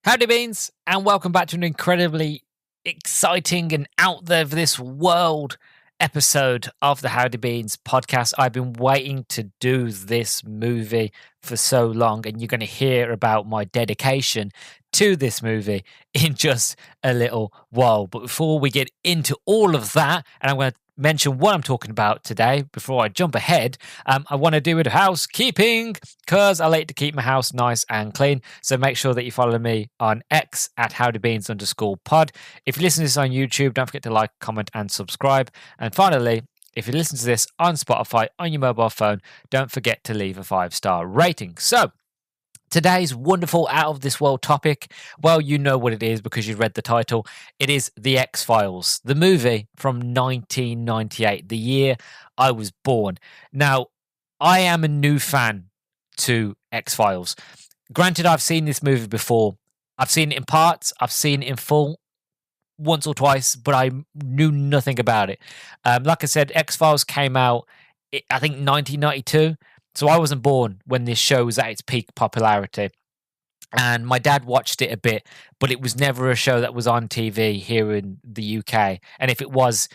Howdy Beans, and welcome back to an incredibly exciting and out there of this world episode of the Howdy Beans podcast. I've been waiting to do this movie for so long, and you're going to hear about my dedication to this movie in just a little while. But before we get into all of that, and I'm going to mention what I'm talking about today before I jump ahead, I want to do with housekeeping because I like to keep my house nice and clean. So make sure that you follow me on X at howdybeans_pod. If you listen to this on YouTube, don't forget to like, comment, and subscribe. And finally, if you listen to this on Spotify on your mobile phone, don't forget to leave a 5-star rating. So today's wonderful out of this world topic, well, you know what it is because you read the title. It is The X-Files, the movie from 1998, the year I was born. Now, I am a new fan to X-Files. Granted, I've seen this movie before. I've seen it in parts. I've seen it in full once or twice, but I knew nothing about it. Like I said, X-Files came out, I think, 1992. So I wasn't born when this show was at its peak popularity. And my dad watched it a bit, but it was never a show that was on TV here in the UK. And if it was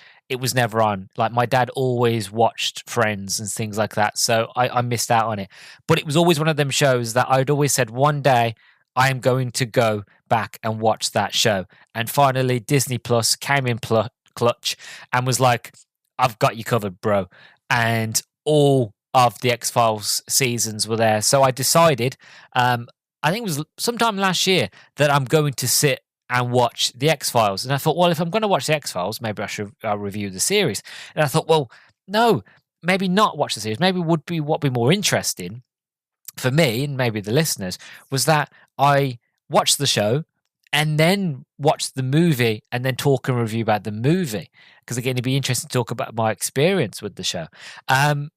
never on. Like, my dad always watched Friends and things like that. So I missed out on it. But it was always one of them shows that I'd always said, one day I am going to go back and watch that show. And finally, Disney Plus came in clutch and was like, I've got you covered, bro. And all of the X-Files seasons were there. So I decided, I think it was sometime last year, that I'm going to sit and watch the X-Files. And I thought, well, if I'm going to watch the X-Files, maybe I'll review the series. And I thought, well, no, maybe not watch the series. Maybe what be more interesting for me and maybe the listeners was that I watched the show and then watch the movie and then talk and review about the movie. Because again, it'd be interesting to talk about my experience with the show.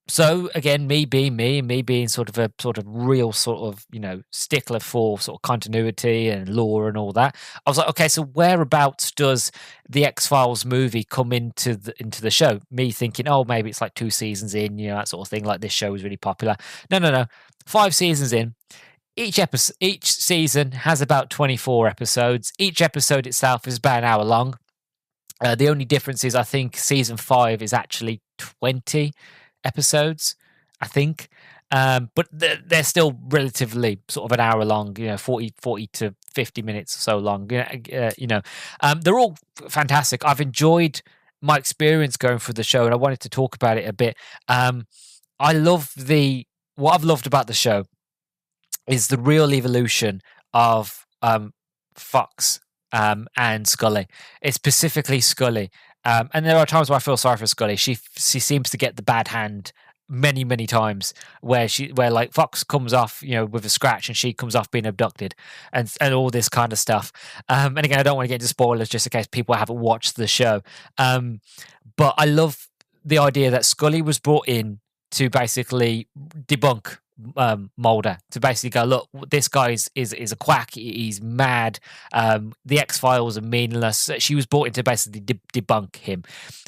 So again, me being sort of real stickler for sort of continuity and lore and all that. I was like, okay, so whereabouts does the X-Files movie come into the show? Me thinking, oh, maybe it's like 2 seasons in, that sort of thing. Like, this show was really popular. No. 5 seasons in. Each season has about 24 episodes. Each episode itself is about an hour long. The only difference is, I think season 5 is actually 20 episodes, I think. But they're still relatively sort of an hour long, 40 to 50 minutes or so long. They're all fantastic. I've enjoyed my experience going through the show, and I wanted to talk about it a bit. What I've loved about the show is the real evolution of Fox and Scully. It's specifically Scully. And there are times where I feel sorry for Scully. She seems to get the bad hand many times, where like Fox comes off, with a scratch, and she comes off being abducted and all this kind of stuff. And again, I don't want to get into spoilers just in case people haven't watched the show. But I love the idea that Scully was brought in to basically debunk Mulder, to basically go, look, this guy is a quack, he's mad, the X-Files are meaningless. She was brought in to basically debunk him.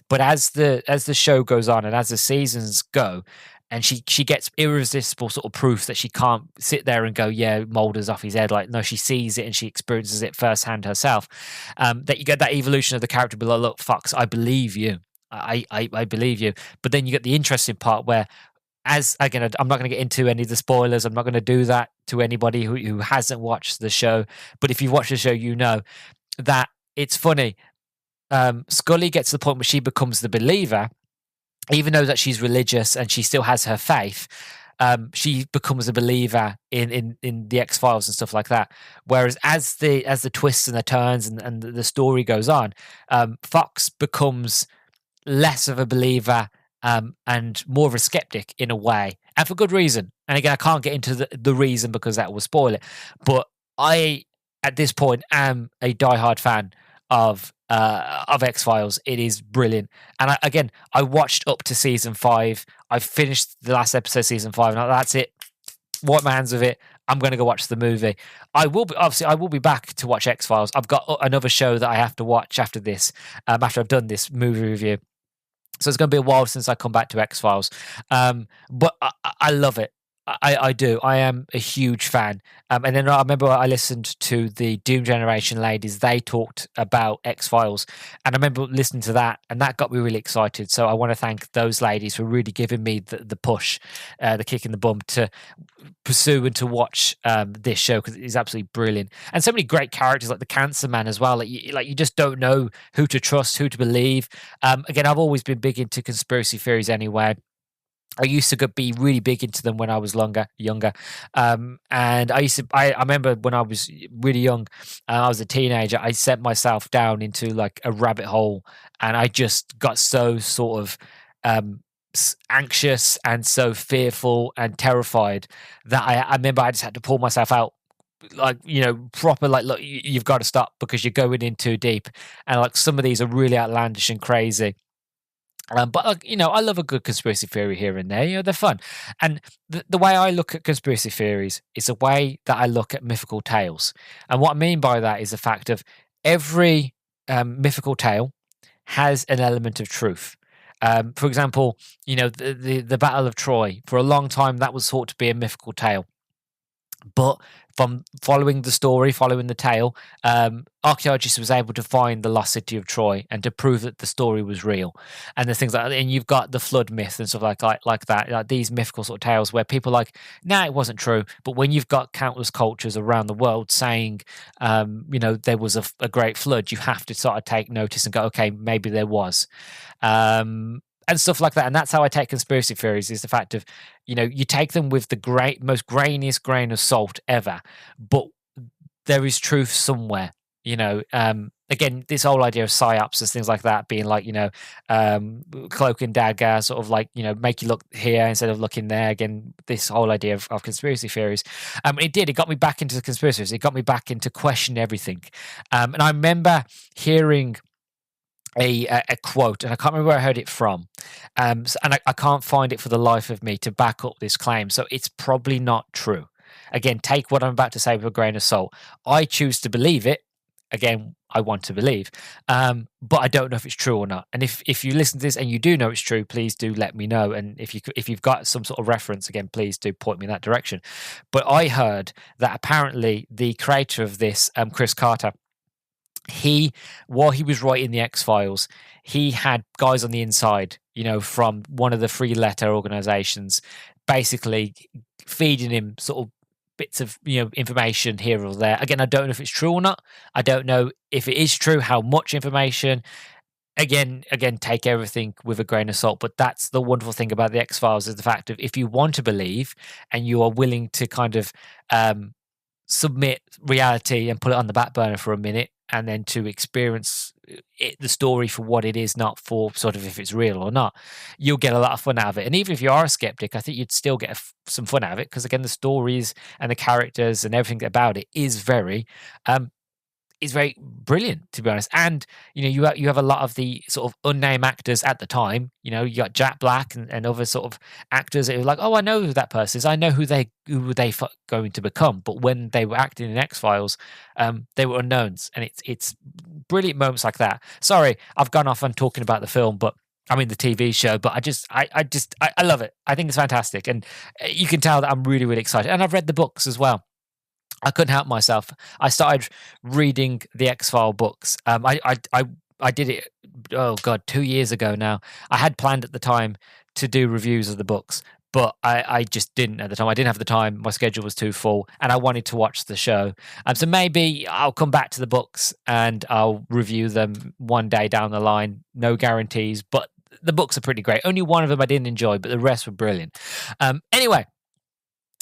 But as the show goes on and as the seasons go, and she gets irresistible sort of proof that she can't sit there and go, yeah, Mulder's off his head. Like, no, she sees it and she experiences it firsthand herself. That you get that evolution of the character, be like, look, Fox, I believe you. I believe you. But then you get the interesting part where, again, I'm not going to get into any of the spoilers. I'm not going to do that to anybody who hasn't watched the show. But if you've watched the show, you know that it's funny. Scully gets to the point where she becomes the believer, even though that she's religious and she still has her faith. She becomes a believer in the X-Files and stuff like that. Whereas as the twists and the turns and the story goes on, Fox becomes less of a believer and more of a skeptic in a way, and for good reason. And again, I can't get into the reason because that will spoil it. But I, at this point, am a diehard fan of X-Files. It is brilliant. And I watched up to season 5. I finished the last episode of season 5, and that's it. Wipe my hands of it. I'm going to go watch the movie. I will be back to watch X-Files. I've got another show that I have to watch after this, after I've done this movie review. So it's going to be a while since I come back to X-Files. But I love it. I do. I am a huge fan. And then I remember I listened to the Doom Generation ladies. They talked about X-Files. And I remember listening to that, and that got me really excited. So I want to thank those ladies for really giving me the push, the kick in the bum to pursue and to watch this show, because it's absolutely brilliant. And so many great characters, like the Cancer Man as well. Like you just don't know who to trust, who to believe. Again, I've always been big into conspiracy theories anyway. I used to be really big into them when I was younger. And I remember when I was really young, I was a teenager, I set myself down into like a rabbit hole, and I just got so sort of anxious and so fearful and terrified that I remember I just had to pull myself out, like, proper, like, look, you've got to stop, because you're going in too deep. And like some of these are really outlandish and crazy. But I love a good conspiracy theory here and there. They're fun. And the way I look at conspiracy theories is a way that I look at mythical tales. And what I mean by that is the fact of every mythical tale has an element of truth. For example, the Battle of Troy. For a long time, that was thought to be a mythical tale. But from following the story, following the tale, archaeologists was able to find the lost city of Troy and to prove that the story was real. And there's things like that. And you've got the flood myth and stuff like that, like these mythical sort of tales where people are like, nah, it wasn't true. But when you've got countless cultures around the world saying, there was a great flood, you have to sort of take notice and go, okay, maybe there was. And stuff like that. And that's how I take conspiracy theories, is the fact of, you take them with the most grainiest grain of salt ever, but there is truth somewhere, again, this whole idea of psyops and things like that being like, cloak and dagger, sort of like, make you look here instead of looking there. Again, this whole idea of conspiracy theories. It got me back into the conspiracy theories. It got me back into questioning everything. And I remember hearing a quote, and I can't remember where I heard it from, and I can't find it for the life of me to back up this claim, so it's probably not true. Again, take what I'm about to say with a grain of salt. I choose to believe it. Again, I want to believe, but I don't know if it's true or not. And if you listen to this and you do know it's true, please do let me know. And if you've got some sort of reference, again, please do point me in that direction. But I heard that apparently the creator of this, Chris Carter, while he was writing the X-Files, he had guys on the inside, from one of the three letter organizations, basically feeding him sort of bits of, information here or there. Again, I don't know if it's true or not. I don't know if it is true, how much information. Again, take everything with a grain of salt. But that's the wonderful thing about the X-Files, is the fact of, if you want to believe and you are willing to kind of submit reality and put it on the back burner for a minute, and then to experience the story for what it is, not for sort of if it's real or not, you'll get a lot of fun out of it. And even if you are a skeptic, I think you'd still get some fun out of it, because again, the stories and the characters and everything about it is very brilliant, to be honest. And you have a lot of the sort of unnamed actors at the time. You got Jack Black and other sort of actors that were like, oh, I know who that person is. I know who they going to become. But when they were acting in X-Files, they were unknowns, and it's brilliant moments like that. Sorry, I've gone off on talking about the film, but I mean the TV show. But I love it. I think it's fantastic, and you can tell that I'm really, really excited. And I've read the books as well. I couldn't help myself. I started reading the X-File books. I did it, 2 years ago now. I had planned at the time to do reviews of the books, but I just didn't at the time. I didn't have the time. My schedule was too full, and I wanted to watch the show. So maybe I'll come back to the books and I'll review them one day down the line. No guarantees, but the books are pretty great. Only one of them I didn't enjoy, but the rest were brilliant. Anyway,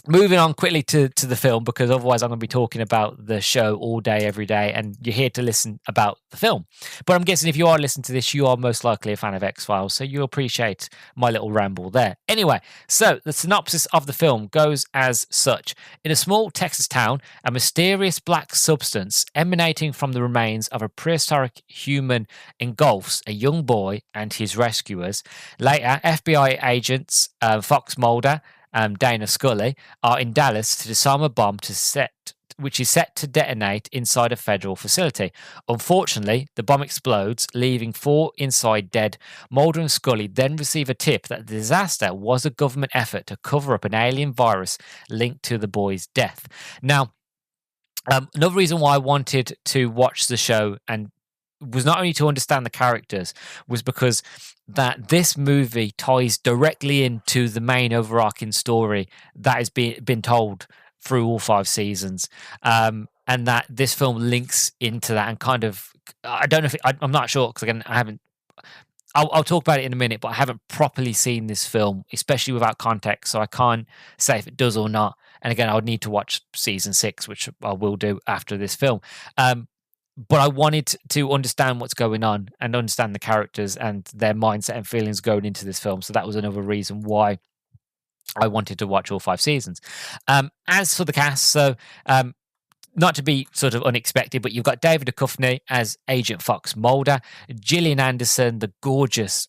moving on quickly to the film, because otherwise I'm going to be talking about the show all day, every day, and you're here to listen about the film. But I'm guessing if you are listening to this, you are most likely a fan of X-Files, so you appreciate my little ramble there. Anyway, so the synopsis of the film goes as such. In a small Texas town, a mysterious black substance emanating from the remains of a prehistoric human engulfs a young boy and his rescuers. Later, FBI agents Fox Mulder, Dana Scully, are in Dallas to disarm a bomb to set which is set to detonate inside a federal facility. Unfortunately, the bomb explodes, leaving 4 inside dead. Mulder and Scully then receive a tip that the disaster was a government effort to cover up an alien virus linked to the boy's death. Now, another reason why I wanted to watch the show and was not only to understand the characters, was because that this movie ties directly into the main overarching story that has been told through all 5 seasons, and that this film links into that and kind of, I don't know if I'm not sure, because again I haven't. I'll talk about it in a minute, but I haven't properly seen this film, especially without context, so I can't say if it does or not. And again, I would need to watch season 6, which I will do after this film. But I wanted to understand what's going on and understand the characters and their mindset and feelings going into this film. So that was another reason why I wanted to watch all 5 seasons. As for the cast, so not to be sort of unexpected, but you've got David Duchovny as Agent Fox Mulder, Gillian Anderson, the gorgeous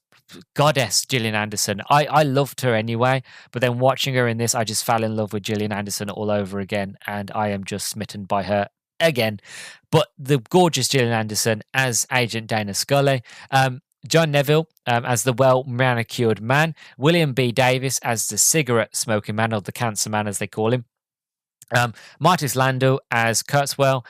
goddess Gillian Anderson. I loved her anyway, but then watching her in this, I just fell in love with Gillian Anderson all over again, and I am just smitten by her again. But the gorgeous Gillian Anderson as Agent Dana Scully, John Neville as the well-manicured man, William B. Davis as the cigarette-smoking man, or the cancer man as they call him, Martis Landau as Kurtzwell,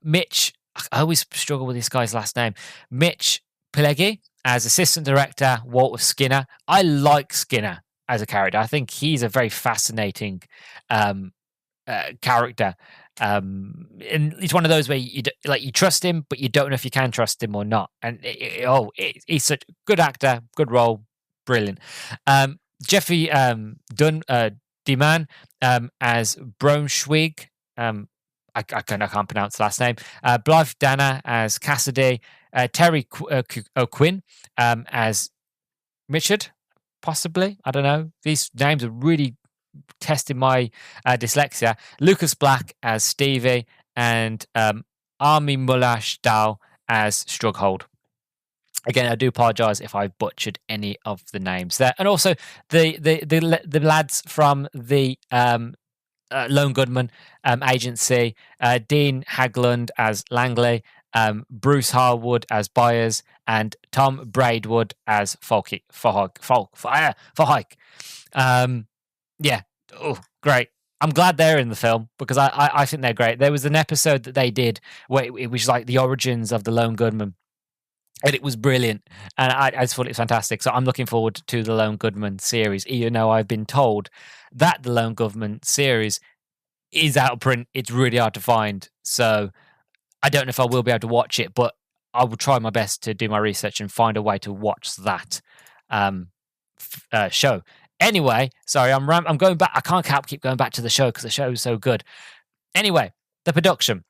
Mitch, I always struggle with this guy's last name, Mitch Pileggi as assistant director, Walter Skinner. I like Skinner as a character. I think he's a very fascinating character. And it's one of those where you trust him, but you don't know if you can trust him or not. And he's such a good actor, good role, brilliant. Jeffrey Deman as Braunschweig. I can't pronounce the last name. Blythe Danner as Cassidy. Terry O'Quinn as Richard, possibly. I don't know. These names are really testing my dyslexia. Lucas Black as Stevie, and Army Mulash Dal as Strughold. Again, I do apologise if I butchered any of the names there. And also the lads from the Lone Goodman agency, Dean Haglund as Langley, Bruce Harwood as Byers, and Tom Braidwood as Falk. Yeah, oh, great. I'm glad they're in the film, because I think they're great. There was an episode that they did where it was like the origins of the Lone Goodman, and it was brilliant, and I just thought it was fantastic. So I'm looking forward to the Lone Goodman series, even though I've been told that the Lone Goodman series is out of print. It's really hard to find, so I don't know if I will be able to watch it, but I will try my best to do my research and find a way to watch that show. Anyway, sorry, I'm going back. I can't keep going back to the show because the show is so good. Anyway, the production.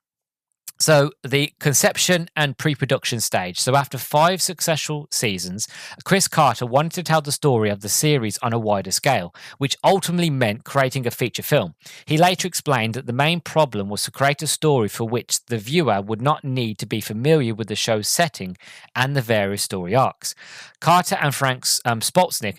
So the conception and pre-production stage. So after 5 successful seasons, Chris Carter wanted to tell the story of the series on a wider scale, which ultimately meant creating a feature film. He later explained that the main problem was to create a story for which the viewer would not need to be familiar with the show's setting and the various story arcs. Carter and Frank Spolznick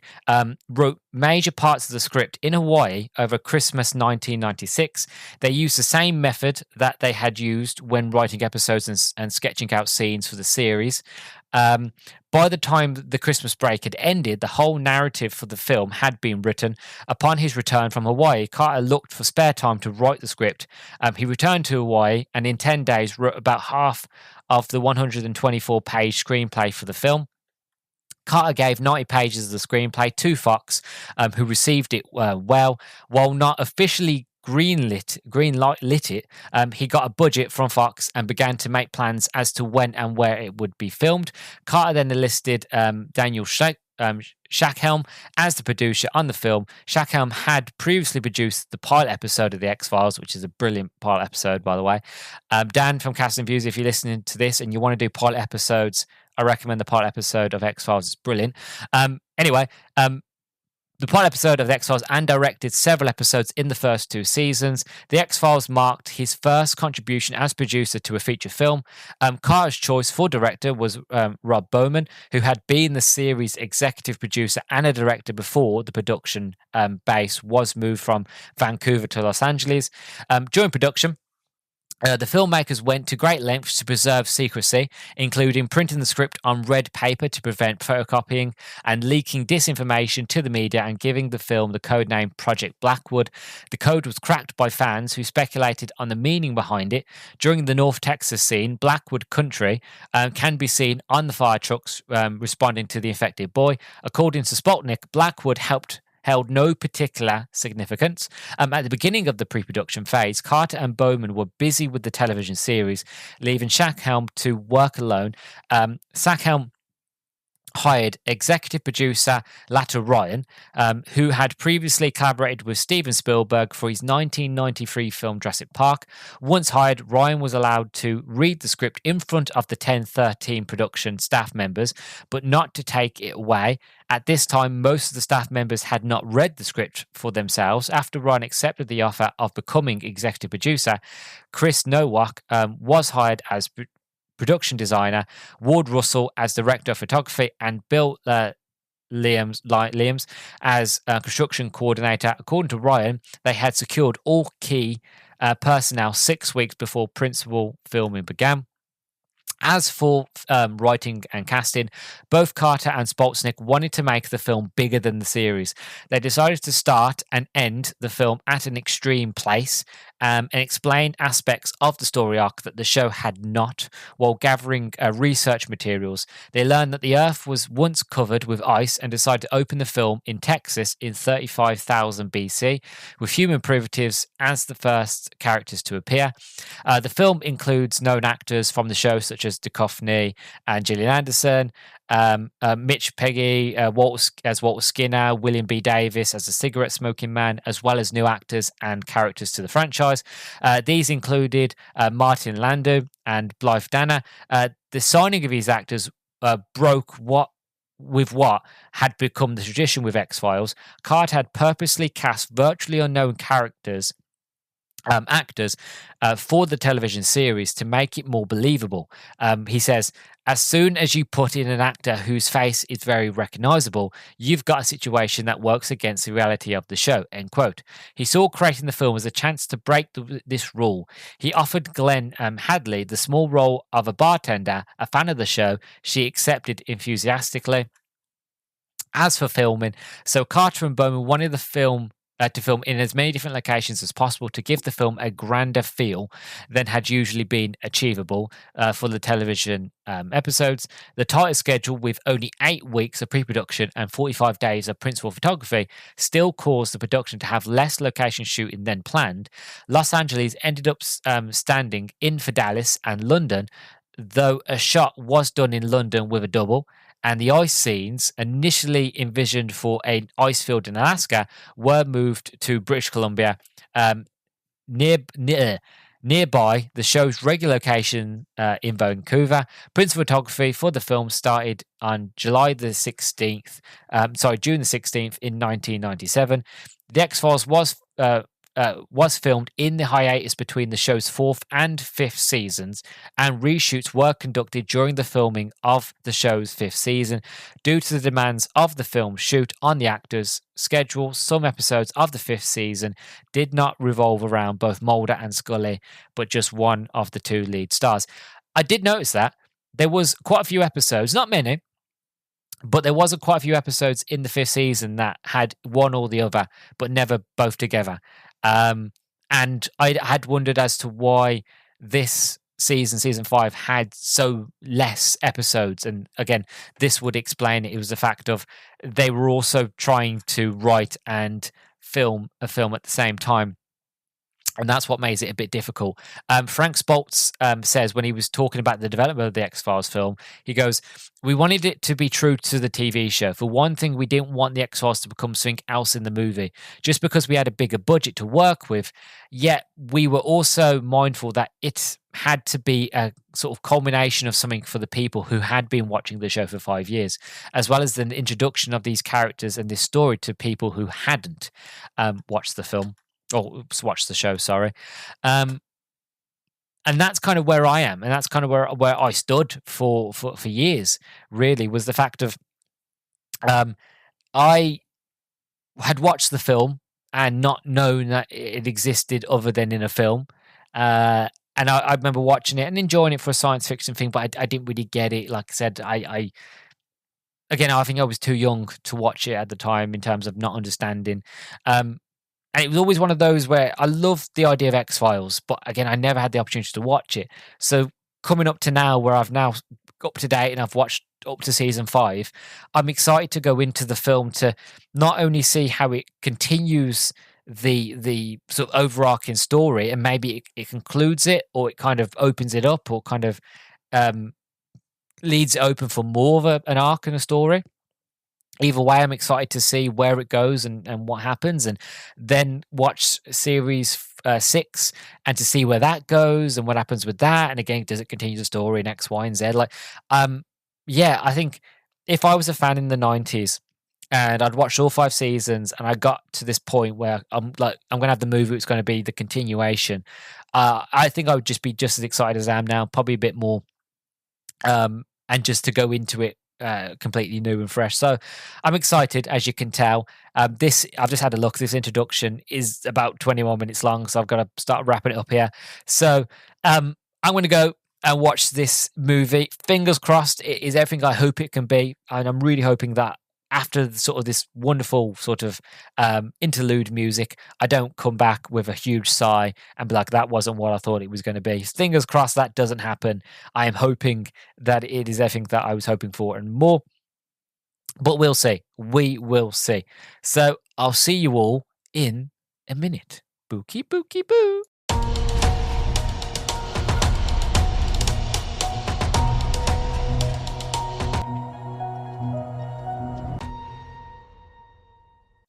wrote major parts of the script in Hawaii over Christmas 1996. They used the same method that they had used when writing episodes and sketching out scenes for the series. By the time the Christmas break had ended, the whole narrative for the film had been written. Upon his return from Hawaii, Carter looked for spare time to write the script. He returned to Hawaii and in 10 days wrote about half of the 124-page screenplay for the film. Carter gave 90 pages of the screenplay to Fox, who received it well. While not officially greenlit it, he got a budget from Fox and began to make plans as to when and where it would be filmed. Carter then enlisted Daniel Shackhelm as the producer on the film. Shackhelm had previously produced the pilot episode of The X-Files, which is a brilliant pilot episode, by the way. Dan from Casting Views, if you're listening to this and you want to do pilot episodes, I recommend the pilot episode of X-Files. It's brilliant. Anyway, the pilot episode of The X-Files and directed several episodes in the first 2 seasons. The X-Files marked his first contribution as producer to a feature film. Carter's choice for director was Rob Bowman, who had been the series' executive producer and a director before the production base was moved from Vancouver to Los Angeles. During production, The filmmakers went to great lengths to preserve secrecy, including printing the script on red paper to prevent photocopying and leaking disinformation to the media and giving the film the codename Project Blackwood. The code was cracked by fans who speculated on the meaning behind it. During the North Texas scene, Blackwood Country can be seen on the fire trucks responding to the infected boy. According to Sputnik, Blackwood held no particular significance. At the beginning of the pre-production phase, Carter and Bowman were busy with the television series, leaving Sackhelm to work alone. Sackhelm hired executive producer Latta Ryan, who had previously collaborated with Steven Spielberg for his 1993 film Jurassic Park. Once hired, Ryan was allowed to read the script in front of the 1013 production staff members, but not to take it away. At this time, most of the staff members had not read the script for themselves. After Ryan accepted the offer of becoming executive producer, Chris Nowak was hired as production designer, Ward Russell as director of photography, and Bill Liams as construction coordinator. According to Ryan, they had secured all key personnel 6 weeks before principal filming began. As for writing and casting, both Carter and Sputnik wanted to make the film bigger than the series. They decided to start and end the film at an extreme place and explain aspects of the story arc that the show had not. While gathering research materials, they learned that the Earth was once covered with ice and decided to open the film in Texas in 35,000 BC, with human primitives as the first characters to appear. The film includes known actors from the show such as Duchovny and Gillian Anderson, Mitch Peggy as Walter Skinner, William B. Davis as a cigarette smoking man, as well as new actors and characters to the franchise. These included Martin Landau and Blythe Danner. The signing of these actors broke what had become the tradition with X-Files. Carter had purposely cast virtually unknown actors for the television series to make it more believable. He says, as soon as you put in an actor whose face is very recognizable, you've got a situation that works against the reality of the show, end quote. He saw creating the film as a chance to break this rule. He offered Glenn Hadley the small role of a bartender, a fan of the show. She accepted enthusiastically. As for filming, so Carter and Bowman wanted the film to film in as many different locations as possible to give the film a grander feel than had usually been achievable for the television episodes. The tighter schedule, with only 8 weeks of pre-production and 45 days of principal photography, still caused the production to have less location shooting than planned. Los Angeles ended up standing in for Dallas and London, though a shot was done in London with a double. And the ice scenes, initially envisioned for an ice field in Alaska, were moved to British Columbia. Nearby the show's regular location in Vancouver. Principal photography for the film started on June the 16th in 1997. The X-Files was filmed in the hiatus between the show's 4th and 5th seasons, and reshoots were conducted during the filming of the show's 5th season. Due to the demands of the film shoot on the actors' schedule, some episodes of the 5th season did not revolve around both Mulder and Scully, but just one of the 2 lead stars. I did notice that there was quite a few episodes, not many, but there wasn't quite a few episodes in the 5th season that had one or the other, but never both together. And I had wondered as to why this season 5, had so less episodes. And again, this would explain it. It was the fact of they were also trying to write and film a film at the same time. And that's what makes it a bit difficult. Frank Spoltz says, when he was talking about the development of the X-Files film, he goes, we wanted it to be true to the TV show. For one thing, we didn't want the X-Files to become something else in the movie, just because we had a bigger budget to work with. Yet we were also mindful that it had to be a sort of culmination of something for the people who had been watching the show for 5 years, as well as the introduction of these characters and this story to people who hadn't watched the film. Or watch the show, sorry. And that's kind of where I am, and that's kind of where I stood for years, really, was the fact of I had watched the film and not known that it existed other than in a film. And I remember watching it and enjoying it for a science fiction thing, but I didn't really get it. Like I said, again, I think I was too young to watch it at the time in terms of not understanding. Um, and it was always one of those where I loved the idea of X Files, but again, I never had the opportunity to watch it. So coming up to now, where I've now up to date and I've watched up to season 5, I'm excited to go into the film to not only see how it continues the sort of overarching story, and maybe it concludes it, or it kind of opens it up, or kind of um, leaves it open for more of an arc and a story. Either way, I'm excited to see where it goes and what happens, and then watch series 6 and to see where that goes and what happens with that. And again, does it continue the story in X, Y, and Z? Like, yeah, I think if I was a fan in the 90s and I'd watched all 5 seasons and I got to this point where I'm like, I'm going to have the movie, it's going to be the continuation, I think I would just be just as excited as I am now, probably a bit more, and just to go into it completely new and fresh. So I'm excited, as you can tell. This I've just had a look. This introduction is about 21 minutes long, so I've got to start wrapping it up here. So I'm going to go and watch this movie. Fingers crossed, it is everything I hope it can be, and I'm really hoping that after sort of this wonderful sort of interlude music, I don't come back with a huge sigh and be like, that wasn't what I thought it was going to be. Fingers crossed that doesn't happen. I am hoping that it is everything that I was hoping for and more. But we'll see. We will see. So I'll see you all in a minute. Bookie, bookie, boo.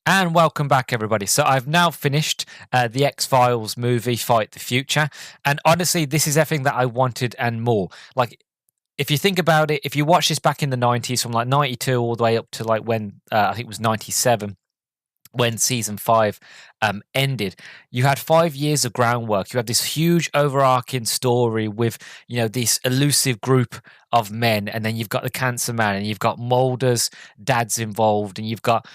And welcome back, everybody. So I've now finished the X-Files movie, Fight the Future. And honestly, this is everything that I wanted and more. Like, if you think about it, if you watch this back in the 90s, from like 92 all the way up to like when, I think it was 97, when season 5 ended, you had 5 years of groundwork. You had this huge overarching story with, you know, this elusive group of men, and then you've got the Cancer Man, and you've got Mulder's dad's involved, and you've got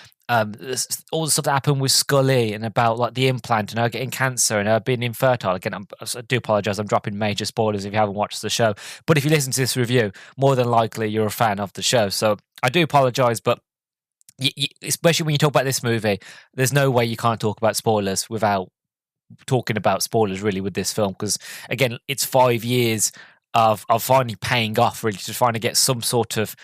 all the stuff that happened with Scully and about like the implant and her getting cancer and her being infertile. Again, I do apologize. I'm dropping major spoilers if you haven't watched the show. But if you listen to this review, more than likely you're a fan of the show. So I do apologize, but especially when you talk about this movie, there's no way you can't talk about spoilers without talking about spoilers really with this film, because again, it's 5 years of finally paying off, really, to trying to get some sort of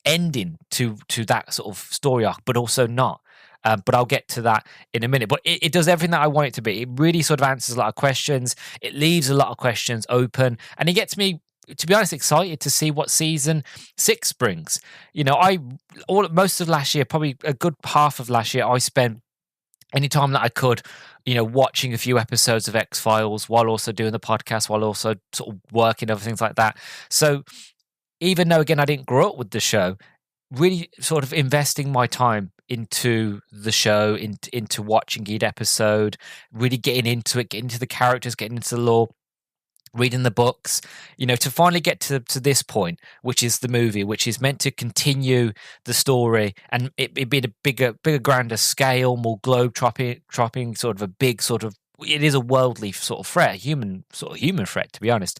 ending to that sort of story arc, but also not. But I'll get to that in a minute. But it does everything that I want it to be. It really sort of answers a lot of questions. It leaves a lot of questions open, and it gets me, to be honest, excited to see what season 6 brings. You know, most of last year, probably a good half of last year, I spent any time that I could, you know, watching a few episodes of X-Files while also doing the podcast, while also sort of working, other things like that. So even though, again, I didn't grow up with the show, really sort of investing my time into the show, into watching each episode, really getting into it, getting into the characters, getting into the lore, reading the books, you know, to finally get to this point, which is the movie, which is meant to continue the story, and it being a bigger, grander scale, more globe tropping, sort of a big sort of, it is a worldly sort of threat, human threat, to be honest.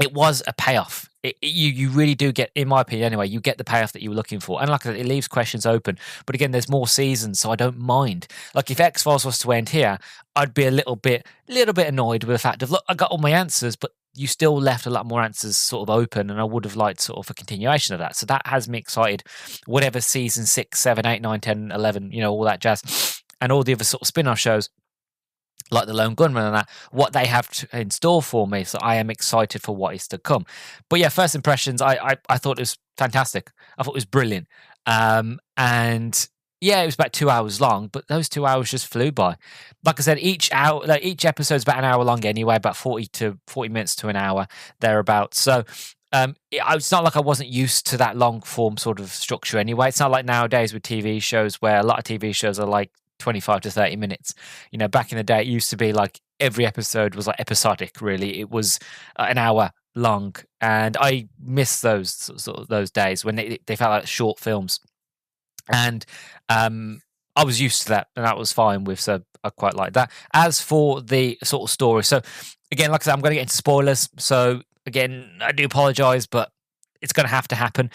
It was a payoff. You really do get, in my opinion anyway, you get the payoff that you were looking for. And like I said, it leaves questions open. But again, there's more seasons, so I don't mind. Like if X-Files was to end here, I'd be a little bit annoyed with the fact of, look, I got all my answers, but you still left a lot more answers sort of open, and I would have liked sort of a continuation of that. So that has me excited. Whatever season 6, 7, 8, 9, 10, 11, you know, all that jazz, and all the other sort of spin-off shows, like the Lone Gunman and that, what they have in store for me. So I am excited for what is to come. But yeah, first impressions, I thought it was fantastic. I thought it was brilliant. And yeah, it was about 2 hours long, but those 2 hours just flew by. Like I said, each episode's about an hour long anyway, about 40 minutes to an hour thereabouts. So it's not like I wasn't used to that long form sort of structure anyway. It's not like nowadays with TV shows, where a lot of TV shows are like 25 to 30 minutes. You know, back in the day, it used to be like every episode was like episodic, really. It was an hour long, and I miss those days when they felt like short films. And I was used to that, and that was fine with. So I quite like that. As for the sort of story, so again, like I said, I'm going to get into spoilers. So again, I do apologize, but it's going to have to happen.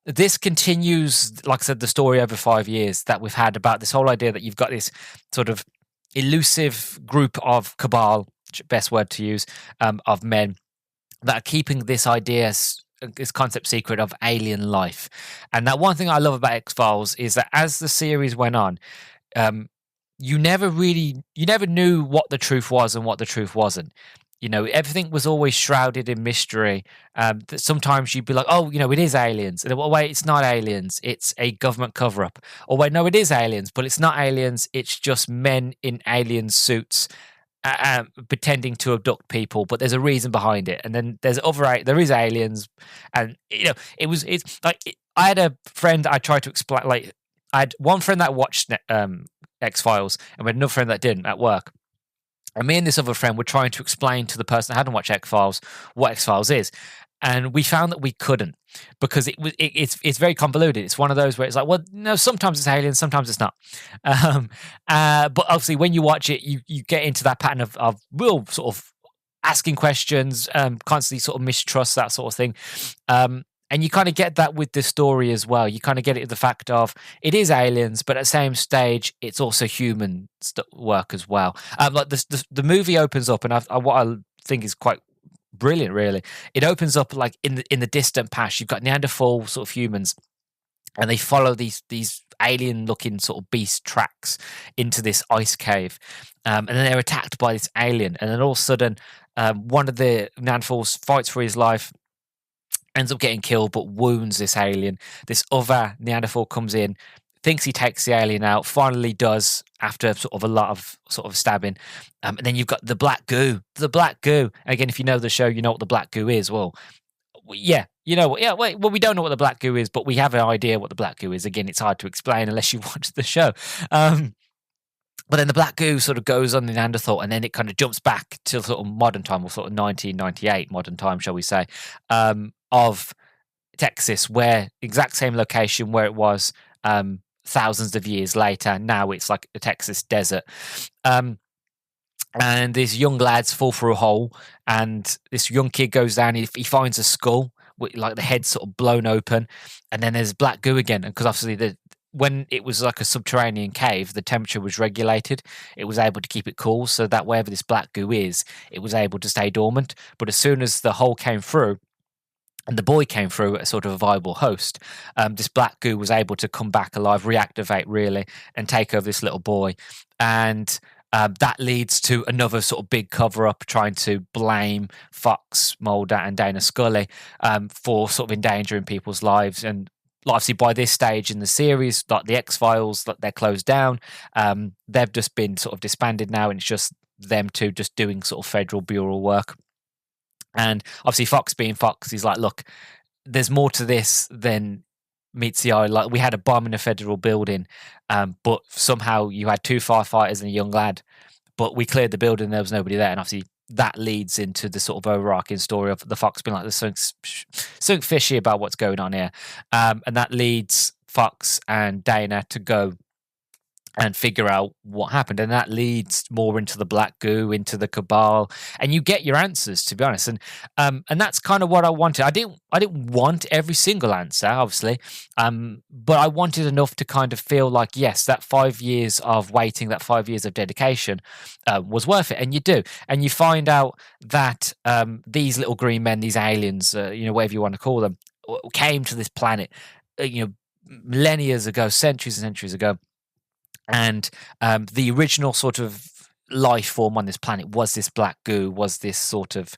This continues, like I said, the story over 5 years that we've had about this whole idea that you've got this sort of elusive group of cabal, best word to use, of men that are keeping this idea, this concept secret of alien life. And that one thing I love about X-Files is that as the series went on, um, you never knew what the truth was and what the truth wasn't. Everything was always shrouded in mystery. That sometimes you'd be like, oh, it is aliens. And well, wait, it's not aliens. It's a government cover up. Or wait, no, it is aliens, but it's not aliens. It's just men in alien suits pretending to abduct people, but there's a reason behind it. And then there is aliens. And, it's like, I had a friend I tried to explain, like, I had one friend that watched X-Files and we had another friend that didn't at work. And me and this other friend were trying to explain to the person that hadn't watched X-Files what X-Files is. And we found that we couldn't because it's very convoluted. It's one of those where it's like, well, no, sometimes it's aliens, sometimes it's not. But obviously, when you watch it, you get into that pattern of real sort of asking questions, constantly sort of mistrust, that sort of thing. And you kind of get that with the story as well. You kind of get it with the fact of it is aliens, but at the same stage, it's also human work as well. Like the movie opens up, and what I think is quite brilliant, really. It opens up like in the distant past. You've got Neanderthal sort of humans, and they follow these alien-looking sort of beast tracks into this ice cave, and then they're attacked by this alien, and then all of a sudden, one of the Neanderthals fights for his life. Ends up getting killed, but wounds this alien. This other Neanderthal comes in, thinks he takes the alien out, finally does after sort of a lot of sort of stabbing. And then you've got the black goo. The black goo. Again, if you know the show, you know what the black goo is. Well, yeah, well, we don't know what the black goo is, but we have an idea what the black goo is. Again, it's hard to explain unless you watch the show. But then the black goo sort of goes on the Neanderthal, and then it kind of jumps back to sort of modern time, or sort of 1998 modern time, shall we say, of Texas, where exact same location where it was thousands of years later. Now it's like a Texas desert. And these young lads fall through a hole, and this young kid goes down. He finds a skull with like the head sort of blown open, and then there's black goo again. And because obviously when it was like a subterranean cave, the temperature was regulated. It was able to keep it cool, so that wherever this black goo is, it was able to stay dormant. But as soon as the hole came through, and the boy came through a sort of a viable host, this black goo was able to come back alive, reactivate really, and take over this little boy. And that leads to another sort of big cover-up, trying to blame Fox, Mulder, and Dana Scully for sort of endangering people's lives. And obviously, by this stage in the series, like the X-Files, they're closed down. They've just been sort of disbanded now, and it's just them two just doing sort of federal bureau work. And obviously, Fox being Fox, he's like, look, there's more to this than meets the eye. Like, we had a bomb in a federal building, but somehow you had two firefighters and a young lad, but we cleared the building, there was nobody there. And obviously, that leads into the sort of overarching story of the Fox being like, there's something fishy about what's going on here. And that leads Fox and Dana to go and figure out what happened, and that leads more into the black goo, into the cabal, and you get your answers, to be honest. And that's kind of what I wanted. I didn't want every single answer, obviously, but I wanted enough to kind of feel like, yes, that 5 years of waiting, that 5 years of dedication was worth it. And you do, and you find out that these little green men, these aliens, whatever you want to call them, came to this planet, millennia ago, centuries and centuries ago. And the original sort of life form on this planet was this black goo, was this sort of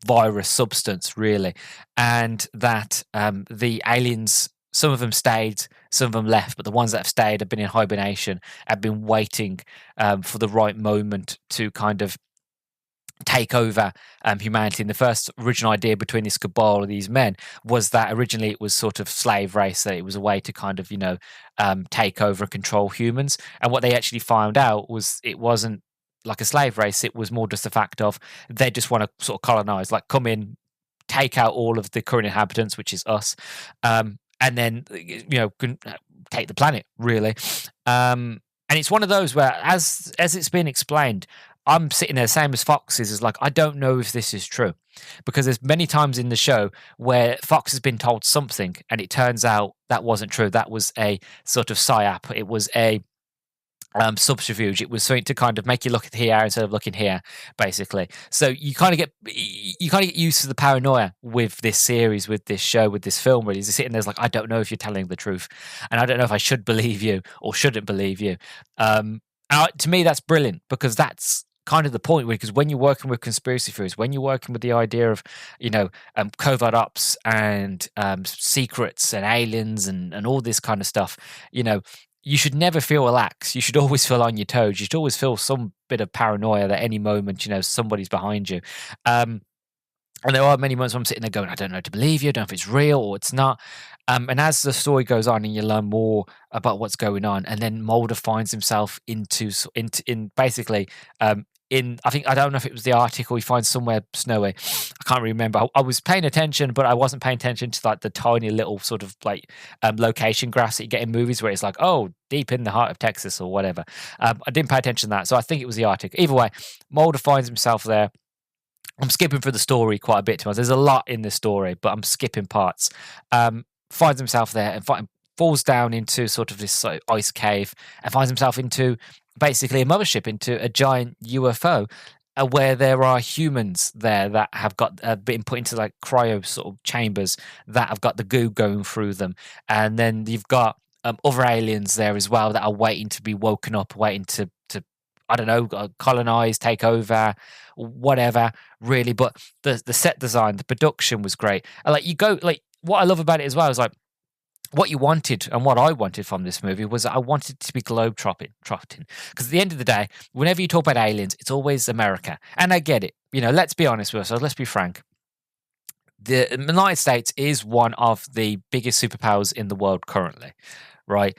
virus substance, really. And that the aliens, some of them stayed, some of them left, but the ones that have stayed have been in hibernation, have been waiting for the right moment to kind of take over humanity. And the first original idea between this cabal of these men was that originally it was sort of slave race, that it was a way to kind of take over and control humans. And what they actually found out was it wasn't like a slave race, it was more just the fact of they just want to sort of colonize, like come in, take out all of the current inhabitants, which is us, and then can take the planet really. And it's one of those where, as it's been explained, I'm sitting there, same as Fox is like, I don't know if this is true, because there's many times in the show where Fox has been told something and it turns out that wasn't true. That was a sort of psyop. It was a subterfuge. It was something to kind of make you look at here instead of looking here, basically. So you kind of get used to the paranoia with this series, with this show, with this film. Really, you're sitting there like, I don't know if you're telling the truth, and I don't know if I should believe you or shouldn't believe you. To me, that's brilliant, because that's kind of the point. Because when you're working with conspiracy theories, when you're working with the idea of covert ops and secrets and aliens and all this kind of stuff, you should never feel relaxed. You should always feel on your toes. You should always feel some bit of paranoia that any moment, somebody's behind you. And there are many moments where I'm sitting there going, I don't know to believe you. I don't know if it's real or it's not. And as the story goes on and you learn more about what's going on, and then Mulder finds himself in basically, I don't know if it was the Arctic or he finds somewhere snowy. I can't remember. I was paying attention, but I wasn't paying attention to like the tiny little sort of like location graphs that you get in movies where it's like, oh, deep in the heart of Texas or whatever. I didn't pay attention to that. So I think it was the Arctic. Either way, Mulder finds himself there. I'm skipping through the story quite a bit. There's a lot in this story, but I'm skipping parts. Finds himself there and falls down into sort of this ice cave, and finds himself into basically a mothership, into a giant UFO, where there are humans there that have got been put into like cryo sort of chambers that have got the goo going through them, and then you've got other aliens there as well that are waiting to be woken up, waiting to I don't know, colonize, take over, whatever, really. But the set design, the production was great. And what I love about it as well is like, what you wanted and what I wanted from this movie was I wanted it to be globe-trotting. Because at the end of the day, whenever you talk about aliens, it's always America. And I get it. Let's be honest with ourselves. Let's be frank. The United States is one of the biggest superpowers in the world currently, right?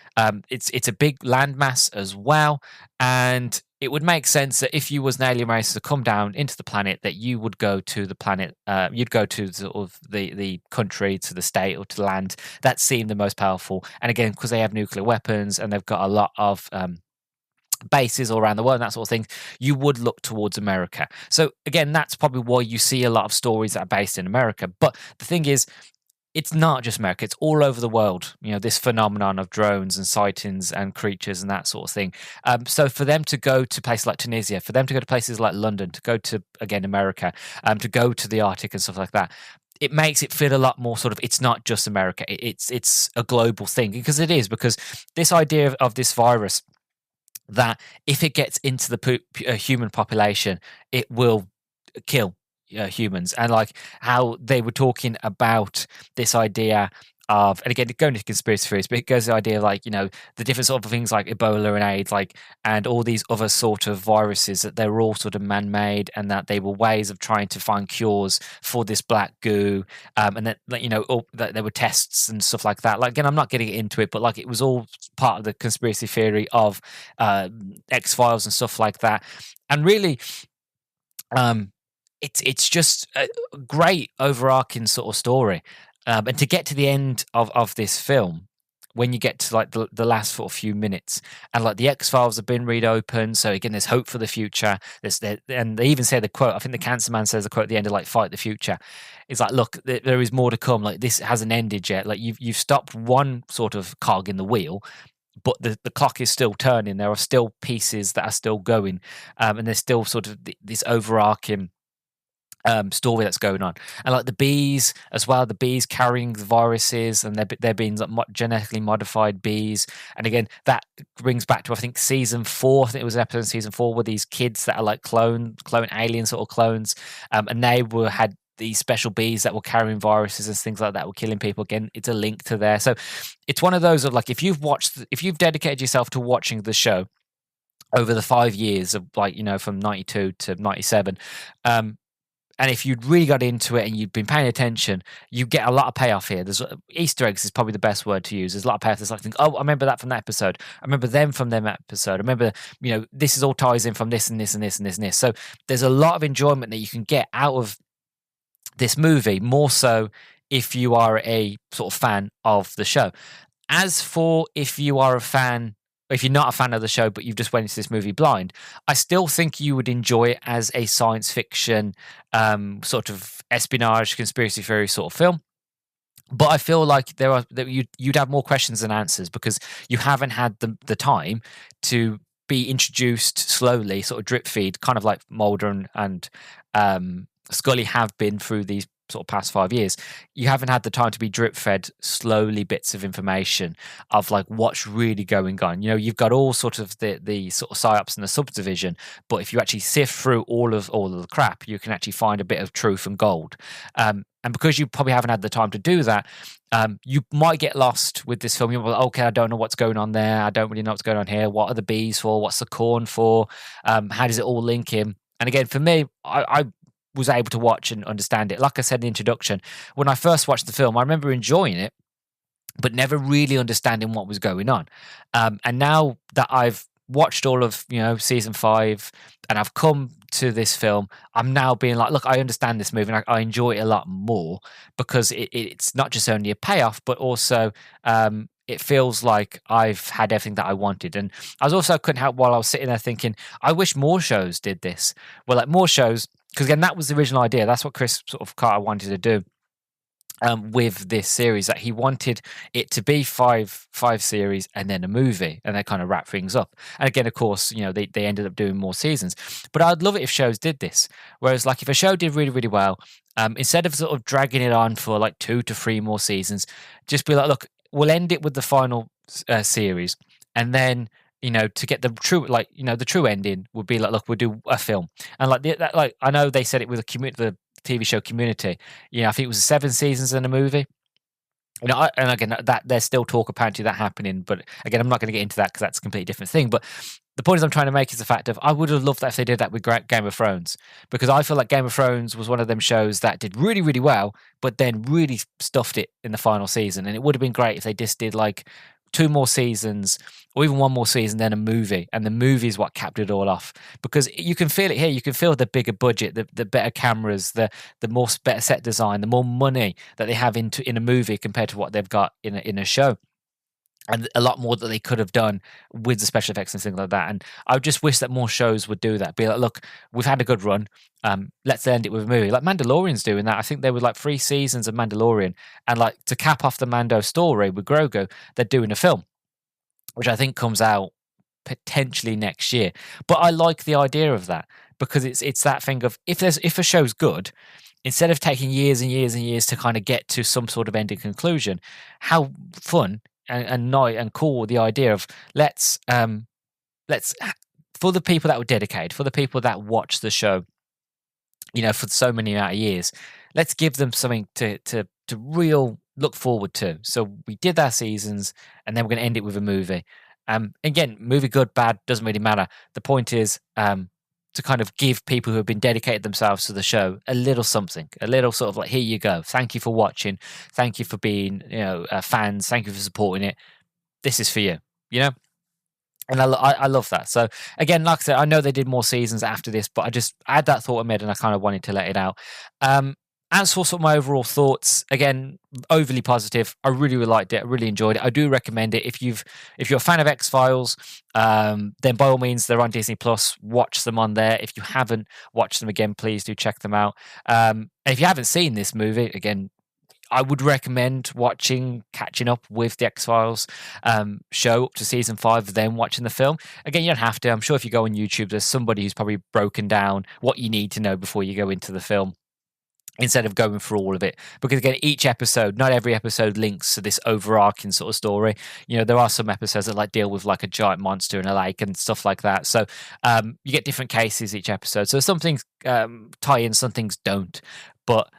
It's a big landmass as well, and it would make sense that if you was an alien race to come down into the planet, that you would go to the planet, you'd go to sort of the country, to the state, or to the land that seemed the most powerful. And again, because they have nuclear weapons and they've got a lot of bases all around the world and that sort of thing, you would look towards America. So again, that's probably why you see a lot of stories that are based in America. But the thing is, it's not just America, it's all over the world, this phenomenon of drones and sightings and creatures and that sort of thing. So for them to go to places like Tunisia, for them to go to places like London, to go to, again, America, to go to the Arctic and stuff like that, it makes it feel a lot more sort of, it's not just America, it's a global thing, because it is, because this idea of this virus, that if it gets into the human population, it will kill humans. And like how they were talking about this idea of, and again, going into conspiracy theories, but it goes to the idea of like, the different sort of things like Ebola and AIDS, like, and all these other sort of viruses, that they were all sort of man-made, and that they were ways of trying to find cures for this black goo, and that, that there were tests and stuff like that. Like, again, I'm not getting into it, but like, it was all part of the conspiracy theory of X-Files and stuff like that. And really, it's just a great overarching sort of story. And to get to the end of this film, when you get to like the last sort of few minutes, and like the X-Files have been reopened, so again, there's hope for the future. And they even say the quote, I think the Cancer Man says the quote at the end of like, fight the future. It's like, look, there is more to come. Like, this hasn't ended yet. Like, you've stopped one sort of cog in the wheel, but the clock is still turning. There are still pieces that are still going, and there's still sort of this overarching story that's going on. And like the bees as well, the bees carrying the viruses, and they're being like genetically modified bees. And again, that brings back to, I think, season 4. I think it was an episode in season 4 where these kids that are like clone alien sort of clones, and they had these special bees that were carrying viruses and things like that, were killing people. Again, it's a link to there. So it's one of those of like, if you've dedicated yourself to watching the show over the 5 years of like, from 92 to 97, and if you'd really got into it and you'd been paying attention, you get a lot of payoff here. There's Easter eggs is probably the best word to use. There's a lot of payoff. There's like, oh, I remember that from that episode. I remember them from them episode. I remember, this is all ties in from this and this and this and this and this. So there's a lot of enjoyment that you can get out of this movie, more so if you are a sort of fan of the show. As for if you are a fan, if you're not a fan of the show, but you've just went into this movie blind, I still think you would enjoy it as a science fiction, sort of espionage, conspiracy theory sort of film. But I feel like that you'd have more questions than answers because you haven't had the time to be introduced slowly, sort of drip feed, kind of like Mulder and Scully have been through these sort of past 5 years. You haven't had the time to be drip fed slowly bits of information of like what's really going on. You know, you've got all sort of the sort of psyops and the subdivision, but if you actually sift through all of the crap, you can actually find a bit of truth and gold. And because you probably haven't had the time to do that, you might get lost with this film. You're like, okay, I don't know what's going on there. I don't really know what's going on here. What are the bees for? What's the corn for? How does it all link in? And again, for me, I was able to watch and understand it. Like I said in the introduction, when I first watched the film, I remember enjoying it, but never really understanding what was going on. And now that I've watched all of season 5 and I've come to this film, I'm now being like, look, I understand this movie and I enjoy it a lot more because it's not just only a payoff, but also it feels like I've had everything that I wanted. And I was also couldn't help while I was sitting there thinking, I wish more shows did this. Well, like more shows, because again, that was the original idea. That's what Chris sort of Carter wanted to do. With this series, that he wanted it to be five series and then a movie, and they kind of wrap things up. And again, of course, they ended up doing more seasons. But I'd love it if shows did this. Whereas, like, if a show did really, really well, instead of sort of dragging it on for like 2 to 3 more seasons, just be like, look, we'll end it with the final series, and then to get the true, the true ending would be like, look, we'll do a film, and like I know they said it with the TV show Community. I think it was 7 seasons and a movie. And again, that there's still talk apparently that happening, but again, I'm not going to get into that because that's a completely different thing. But the point I'm trying to make is the fact of I would have loved that if they did that with Game of Thrones, because I feel like Game of Thrones was one of them shows that did really, really well, but then really stuffed it in the final season. And it would have been great if they just did like 2 more seasons or even 1 more season, then a movie, and the movie is what capped it all off, because you can feel it here. You can feel the bigger budget, the better cameras, the more better set design, the more money that they have in a movie compared to what they've got in a show, and a lot more that they could have done with the special effects and things like that. And I just wish that more shows would do that. Be like, look, we've had a good run. Let's end it with a movie. Like Mandalorian's doing that. I think there were like 3 seasons of Mandalorian, and like to cap off the Mando story with Grogu, they're doing a film, which I think comes out potentially next year. But I like the idea of that, because it's that thing of if a show's good, instead of taking years and years and years to kind of get to some sort of ending conclusion, how fun and nice and cool the idea of let's for the people that were dedicated, for the people that watch the show, for so many amount of years, let's give them something to real look forward to. So we did our seasons, and then we're going to end it with a movie. Again, movie good, bad, doesn't really matter. The point is to kind of give people who have been dedicated themselves to the show a little something, a little sort of like, here you go. Thank you for watching. Thank you for being, fans. Thank you for supporting it. This is for you, And I love that. So again, like I said, I know they did more seasons after this, but I had that thought in my head and I kind of wanted to let it out. As for sort of my overall thoughts, again, overly positive. I really, really liked it. I really enjoyed it. I do recommend it. If you're a fan of X-Files, then by all means, they're on Disney Plus. Watch them on there. If you haven't watched them again, please do check them out. And if you haven't seen this movie, again, I would recommend catching up with the X-Files show up to season 5, then watching the film. Again, you don't have to. I'm sure if you go on YouTube, there's somebody who's probably broken down what you need to know before you go into the film, instead of going through all of it. Because again, each episode, not every episode links to this overarching sort of story. There are some episodes that like deal with like a giant monster in a lake and stuff like that. So you get different cases each episode. So some things tie in, some things don't. But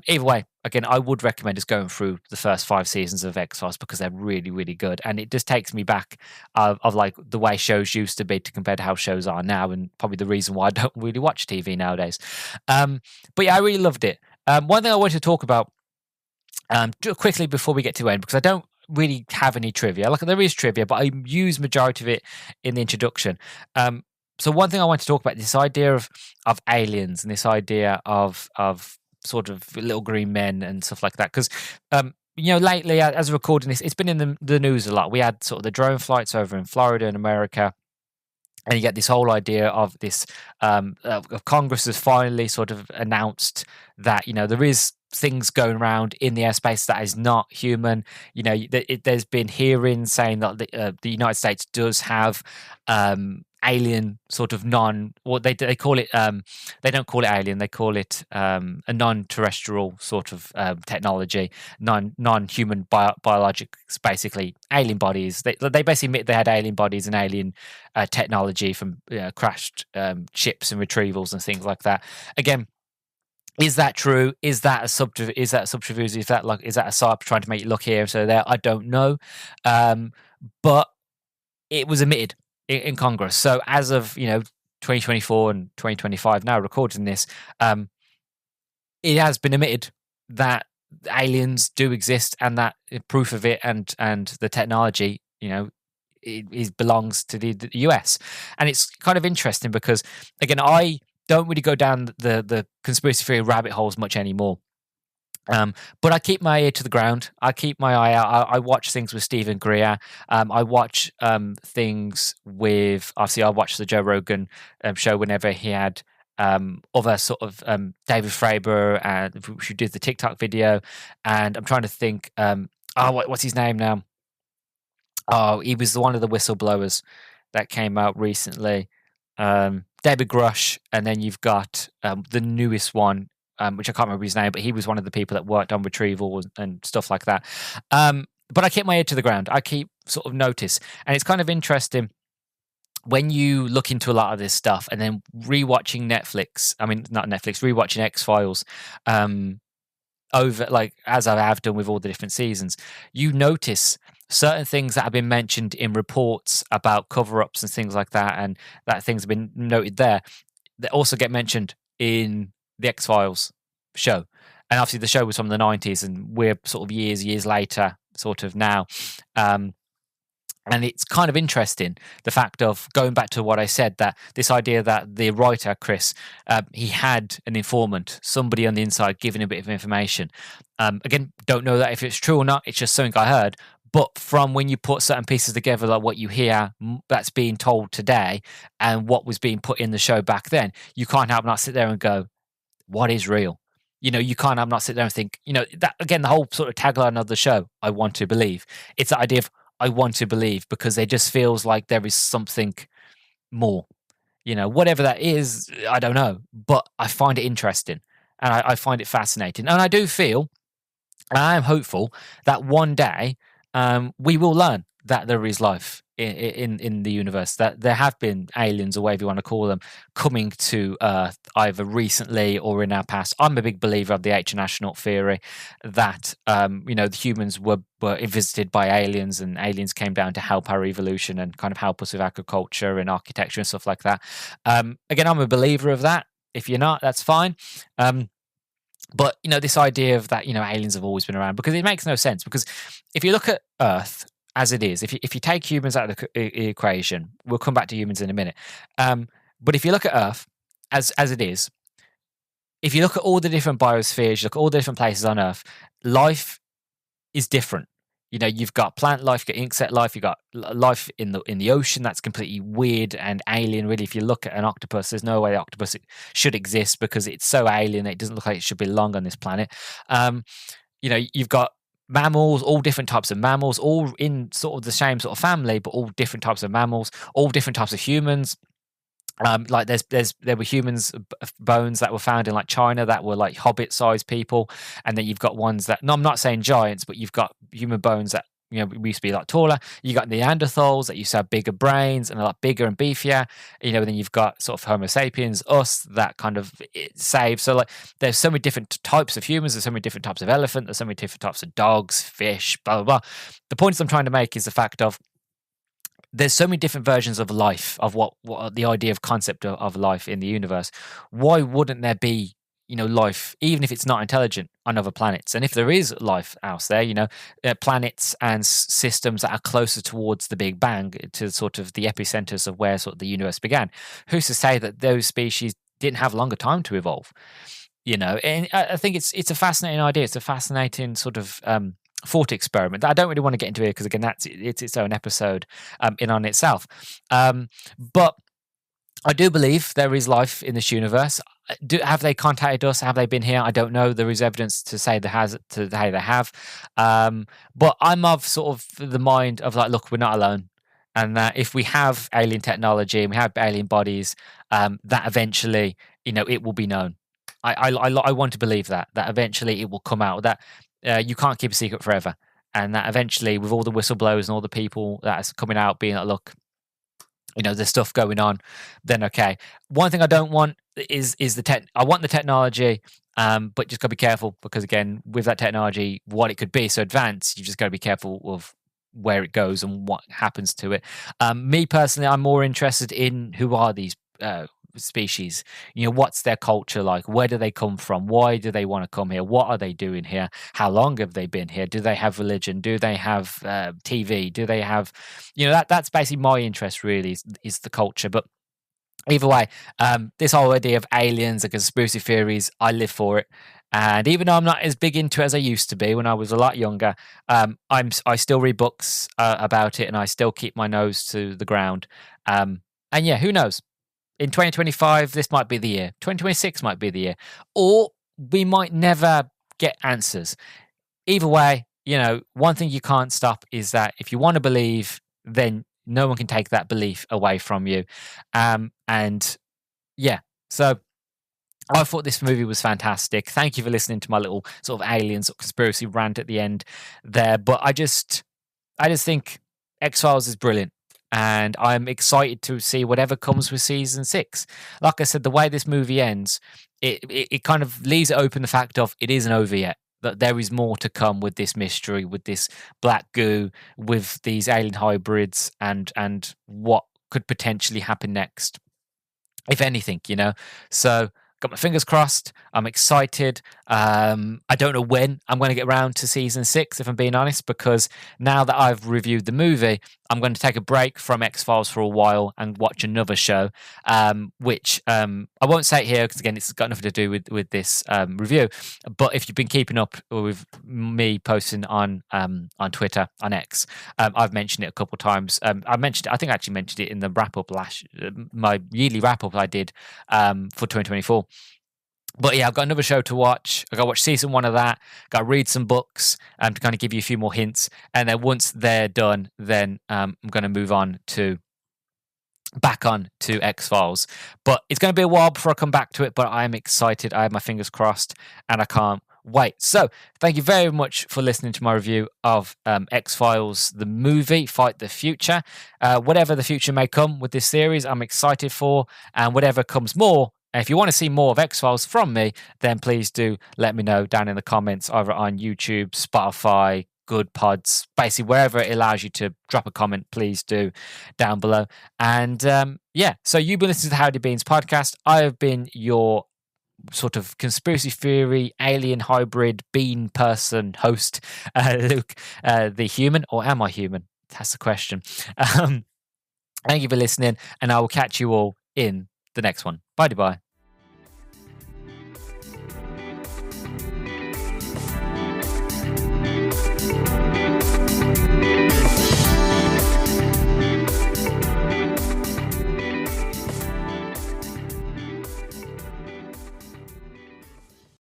either way, again, I would recommend just going through the first 5 seasons of X-Files, because they're really, really good. And it just takes me back of like the way shows used to be to compare to how shows are now, and probably the reason why I don't really watch TV nowadays. But yeah, I really loved it. One thing I wanted to talk about quickly before we get to end, because I don't really have any trivia. Like, there is trivia, but I use majority of it in the introduction. So one thing I want to talk about, this idea of aliens, and this idea of sort of little green men and stuff like that. Because lately, as we're recording this, it's been in the news a lot. We had sort of the drone flights over in Florida in America. And you get this whole idea of this of Congress has finally sort of announced that there is things going around in the airspace that is not human. There's been hearings saying that the United States does have alien sort of they call it they don't call it alien, they call it a non-terrestrial sort of technology, non-human biologics, basically alien bodies. They basically admit they had alien bodies and alien technology from crashed ships and retrievals and things like that. Again, is that true? Is that a subterfuge? Is that a side trying to make you look here so there? I don't know, but it was admitted in Congress. So as of 2024 and 2025, now recording this, it has been admitted that aliens do exist, and that proof of it and the technology, it belongs to the US. And it's kind of interesting because, again, I don't really go down the conspiracy theory rabbit holes much anymore. But I keep my ear to the ground. I keep my eye out. I watch things with Stephen Greer. I watch things with, obviously, I watched the Joe Rogan show whenever he had other sort of David Fravor, and who did the TikTok video. And I'm trying to think, what's his name now? Oh, he was one of the whistleblowers that came out recently. David Grush, and then you've got the newest one, which I can't remember his name, but he was one of the people that worked on retrieval and stuff like that. But I keep my ear to the ground. I keep sort of notice. And it's kind of interesting when you look into a lot of this stuff and then rewatching rewatching X-Files over, like, as I have done with all the different seasons, you notice certain things that have been mentioned in reports about cover-ups and things like that, and that things have been noted there, that also get mentioned in the X-Files show. And obviously the show was from the 90s, and we're sort of years later sort of now. And it's kind of interesting, the fact of going back to what I said, that this idea that the writer, Chris, he had an informant, somebody on the inside giving a bit of information. Again, don't know that if it's true or not. It's just something I heard. But from when you put certain pieces together, like what you hear that's being told today and what was being put in the show back then, you can't help not sit there and go, what is real? You can't help not sit there and think, that, again, the whole sort of tagline of the show, I want to believe. It's the idea of, I want to believe, because it just feels like there is something more. Whatever that is, I don't know, but I find it interesting, and I find it fascinating. And I do feel, and I am hopeful, that one day we will learn that there is life in the universe, that there have been aliens, or whatever you want to call them, coming to Earth either recently or in our past. I'm a big believer of the ancient astronaut theory, that the humans were visited by aliens, and aliens came down to help our evolution and kind of help us with agriculture and architecture and stuff like that. Again, I'm a believer of that. If you're not, that's fine. But this idea of that, aliens have always been around, because it makes no sense. Because if you look at Earth as it is, if you take humans out of the equation, we'll come back to humans in a minute. But if you look at Earth as it is, if you look at all the different biospheres, you look at all the different places on Earth, life is different. You've got plant life, you've got insect life, you've got life in the ocean that's completely weird and alien. Really, if you look at an octopus, there's no way the octopus should exist, because it's so alien that it doesn't look like it should belong on this planet. You've got mammals, all different types of mammals, all in sort of the same sort of family, but all different types of mammals, all different types of humans. Like there were humans bones that were found in like China that were like hobbit-sized people, and then you've got ones that, no, I'm not saying giants, but you've got human bones that we used to be a lot taller. You got Neanderthals that used to have bigger brains and a lot bigger and beefier. Then you've got sort of Homo sapiens, us, that kind of saved. So like, there's so many different types of humans. There's so many different types of elephant. There's so many different types of dogs, fish, blah blah blah. The point I'm trying to make is the fact of, there's so many different versions of life, of what the idea of concept of life in the universe. Why wouldn't there be, life, even if it's not intelligent, on other planets? And if there is life out there, planets and systems that are closer towards the Big Bang, to sort of the epicenters of where sort of the universe began, who's to say that those species didn't have longer time to evolve? And I think it's a fascinating idea. It's a fascinating sort of thought experiment that I don't really want to get into here because again, it's its own episode in on itself. But I do believe there is life in this universe. Have they contacted us? Have they been here? I don't know. There is evidence to say they have. But I'm of sort of the mind of like, look, we're not alone, and that if we have alien technology and we have alien bodies, that eventually, it will be known. I want to believe that eventually it will come out. That you can't keep a secret forever, and that eventually, with all the whistleblowers and all the people that's coming out, being like, look, there's stuff going on, then okay. One thing I don't want is the tech. I want the technology, but just gotta be careful because again, with that technology, what it could be so advanced, you just gotta be careful of where it goes and what happens to it. Me personally, I'm more interested in who are these species. What's their culture like? Where do they come from? Why do they want to come here? What are they doing here? How long have they been here? Do they have religion? Do they have TV? Do they have that's basically my interest really is the culture. But either way, this whole idea of aliens and conspiracy theories, I live for it. And even though I'm not as big into it as I used to be when I was a lot younger, I still read books about it, and I still keep my nose to the ground. And yeah, who knows? In 2025, this might be the year. 2026 might be the year. Or we might never get answers. Either way, one thing you can't stop is that if you want to believe, then no one can take that belief away from you. And yeah, so I thought this movie was fantastic. Thank you for listening to my little sort of aliens or conspiracy rant at the end there. But I just think X-Files is brilliant. And I'm excited to see whatever comes with season 6. Like I said, the way this movie ends, it kind of leaves it open the fact of it isn't over yet. That there is more to come with this mystery, with this black goo, with these alien hybrids, and what could potentially happen next, if anything. So got my fingers crossed. I'm excited. I don't know when I'm going to get around to season 6, if I'm being honest, because now that I've reviewed the movie, I'm going to take a break from X-Files for a while and watch another show, which I won't say it here because, again, it's got nothing to do with this review. But if you've been keeping up with me posting on Twitter, on X, I've mentioned it a couple of times. I think I actually mentioned it in the wrap-up my yearly wrap-up I did for 2024. But yeah, I've got another show to watch. I've got to watch season 1 of that. Got to read some books to kind of give you a few more hints. And then once they're done, then I'm going to move on back on to X-Files. But it's going to be a while before I come back to it, but I'm excited. I have my fingers crossed and I can't wait. So thank you very much for listening to my review of X-Files, the movie, Fight the Future. Whatever the future may come with this series, I'm excited for. And whatever comes more, and if you want to see more of X-Files from me, then please do let me know down in the comments, either on YouTube, Spotify, Good Pods, basically wherever it allows you to drop a comment, please do down below. And yeah, so you've been listening to the Howdy Beans podcast. I have been your sort of conspiracy theory, alien hybrid bean person host, Luke, the human, or am I human? That's the question. Thank you for listening, and I will catch you all in the next one. Bye-bye.